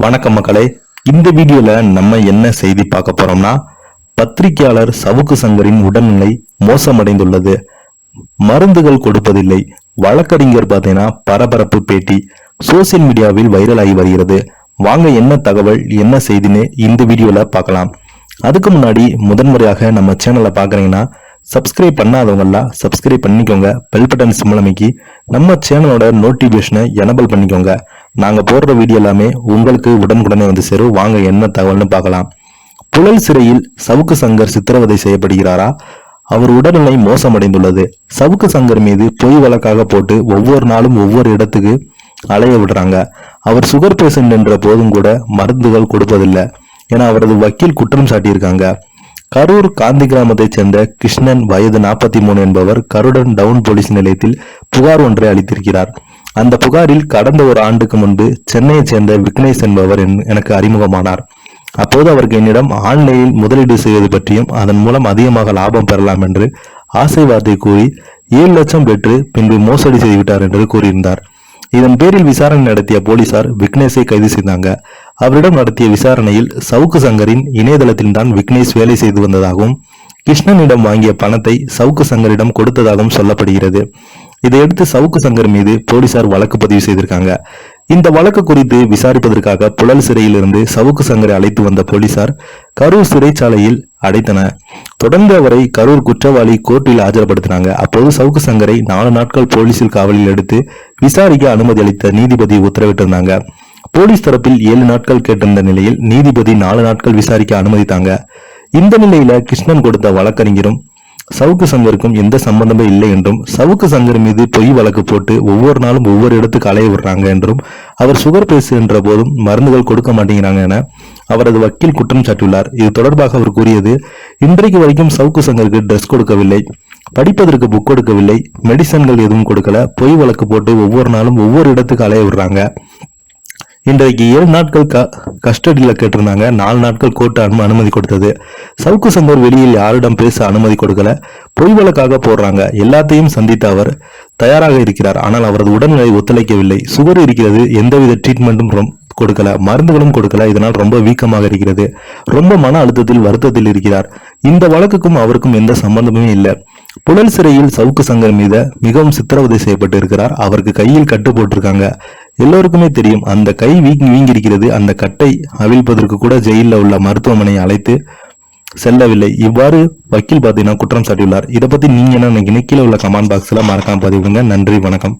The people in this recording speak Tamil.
வணக்கம் மக்களே. இந்த வீடியோல நம்ம என்ன செய்தி பார்க்க போறோம்னா, பத்திரிகையாளர் சவுக்கு சங்கரின் உடல்நிலை மோசமடைந்துள்ளது, மருந்துகள் கொடுப்பதில்லை, வழக்கறிஞர் பார்த்தீங்கன்னா பரபரப்பு பேட்டி சோசியல் மீடியாவில் வைரலாகி வருகிறது. வாங்க என்ன தகவல் என்ன செய்தின்னு இந்த வீடியோல பார்க்கலாம். அதுக்கு முன்னாடி முதன்முறையாக நம்ம சேனலை பார்க்குறீங்கன்னா சப்ஸ்கிரைப் பண்ணாதவங்கலாம் சப்ஸ்கிரைப் பண்ணிக்கோங்க. பெல் பட்டன் சிம்பிள் அமைக்கி நம்ம சேனலோட நோட்டிபிகேஷனை எனபிள் பண்ணிக்கோங்க. நாங்க போடுற வீடியோ எல்லாமே உங்களுக்கு உடனுக்குடனே வந்து சேரும். வாங்க என்ன தகவல்னு பார்க்கலாம். புழல் சிறையில் சவுக்கு சங்கர் சித்திரவதை செய்யப்படுகிறாரா? அவர் உடல்நிலை மோசமடைந்துள்ளது. சவுக்கு சங்கர் மீது பொய் வழக்காக போட்டு ஒவ்வொரு நாளும் ஒவ்வொரு இடத்துக்கு அலைய விடுறாங்க. அவர் சுகர் பேஷண்ட் என்ற போதும் கூட மருந்துகள் கொடுப்பதில்லை என அவரது வக்கீல் குற்றம் சாட்டியிருக்காங்க. கரூர் காந்தி கிராமத்தைச் சேர்ந்த கிருஷ்ணன் வயது 43 என்பவர் கருடன் டவுன் போலீஸ் நிலையத்தில் புகார் ஒன்றை அளித்திருக்கிறார். அந்த புகாரில் கடந்த ஒரு ஆண்டுக்கு முன்பு சென்னையைச் சேர்ந்த விக்னேஷ் என்பவர் எனக்கு அறிமுகமானார். அப்போது அவருக்கு என்னிடம் ஆன்லைனில் முதலீடு செய்வது பற்றியும் அதன் மூலம் அதிகமாக லாபம் பெறலாம் என்று ஆசை வார்த்தை கூறி 7 லட்சம் பெற்று பின்பு மோசடி செய்துவிட்டார் என்று கூறியிருந்தார். இதன் பேரில் விசாரணை நடத்திய போலீசார் விக்னேஷை கைது செய்தாங்க. அவரிடம் நடத்திய விசாரணையில் சவுக்கு சங்கரின் இணையதளத்தில் தான் விக்னேஷ் வேலை செய்து வந்ததாகவும் கிருஷ்ணனிடம் வாங்கிய பணத்தை சவுக்கு சங்கரிடம் கொடுத்ததாகவும் சொல்லப்படுகிறது. இதையடுத்து சவுக்கு சங்கர் மீது போலீசார் வழக்கு பதிவு செய்திருக்காங்க. இந்த வழக்கு குறித்து விசாரிப்பதற்காக புழல் சிறையில் இருந்து சவுக்கு சங்கரை அழைத்து வந்த போலீசார் கரூர் சிறைச்சாலையில் அடைத்தனர். தொடர்ந்து அவரை கரூர் குற்றவாளி கோர்ட்டில் ஆஜர்படுத்தினாங்க. அப்போது சவுக்கு சங்கரை 4 நாட்கள் போலீசில் காவலில் எடுத்து விசாரிக்க அனுமதி அளித்த நீதிபதி உத்தரவிட்டிருந்தாங்க. போலீஸ் தரப்பில் 7 நாட்கள் கேட்டிருந்த நிலையில் நீதிபதி 4 நாட்கள் விசாரிக்க அனுமதித்தாங்க. இந்த நிலையில கிருஷ்ணன் கொடுத்த வழக்கறிஞரும் சவுக்கு சங்கருக்கும் எந்த சம்பந்தமே இல்லை என்றும் சவுக்கு சங்கர் மீது பொய் வழக்கு போட்டு ஒவ்வொரு நாளும் ஒவ்வொரு இடத்துக்கு அலைய விடுறாங்க என்றும் அவர் சுகர் பேசுகின்ற போதும் மருந்துகள் கொடுக்க மாட்டேங்கிறாங்க என அவரது வக்கீல் குற்றம் சாட்டியுள்ளார். இது தொடர்பாக அவர் கூறியது, இன்றைக்கு வரைக்கும் சவுக்கு சங்கருக்கு ட்ரெஸ் கொடுக்கவில்லை, படிப்பதற்கு புக் கொடுக்கவில்லை, மெடிசன்கள் எதுவும் கொடுக்கல, பொய் வழக்கு போட்டு ஒவ்வொரு நாளும் ஒவ்வொரு இடத்துக்கு அலைய விடுறாங்க. இன்றைக்கு 7 நாட்கள் கஸ்டடியில கேட்டிருந்தாங்க. 4 நாட்கள் கோர்ட் அனுமதி கொடுத்தது. சவுக்கு சங்கர் வெளியில் யாரிடம் பேச அனுமதி கொடுக்கல, பொய் வழக்காக போடுறாங்க. எல்லாத்தையும் சந்தித்த அவர் தயாராக இருக்கிறார். ஆனால் அவரது உடல்நிலை ஒத்துழைக்கவில்லை. சுகர் இருக்கிறது, எந்தவித ட்ரீட்மெண்ட்டும் கொடுக்கல, மருந்துகளும் கொடுக்கல. இதனால் ரொம்ப வீக்கமாக இருக்கிறது. ரொம்ப மன அழுத்தத்தில் வருத்தத்தில் இருக்கிறார். இந்த வழக்குக்கும் அவருக்கும் எந்த சம்பந்தமுமே இல்லை. புழல் சிறையில் சவுக்கு சங்கர் மீது மிகவும் சித்திரவதை செய்யப்பட்டு இருக்கிறார். அவருக்கு கையில் கட்டு போட்டிருக்காங்க. எல்லோருக்குமே தெரியும், அந்த கை வீங்கி இருக்கிறது. அந்த கட்டை அவிழ்ப்பதற்கு கூட ஜெயிலில் உள்ள மருத்துவமனையை அழைத்து செல்லவில்லை. இவ்வாறு வக்கீல் பார்த்தீங்கன்னா குற்றம் சாட்டியுள்ளார். இதை பத்தி நீங்க என்ன நினைக்கிறீங்க? கீழே உள்ள கமெண்ட் பாக்ஸ்ல மறக்காம பதிவிடுங்க. நன்றி, வணக்கம்.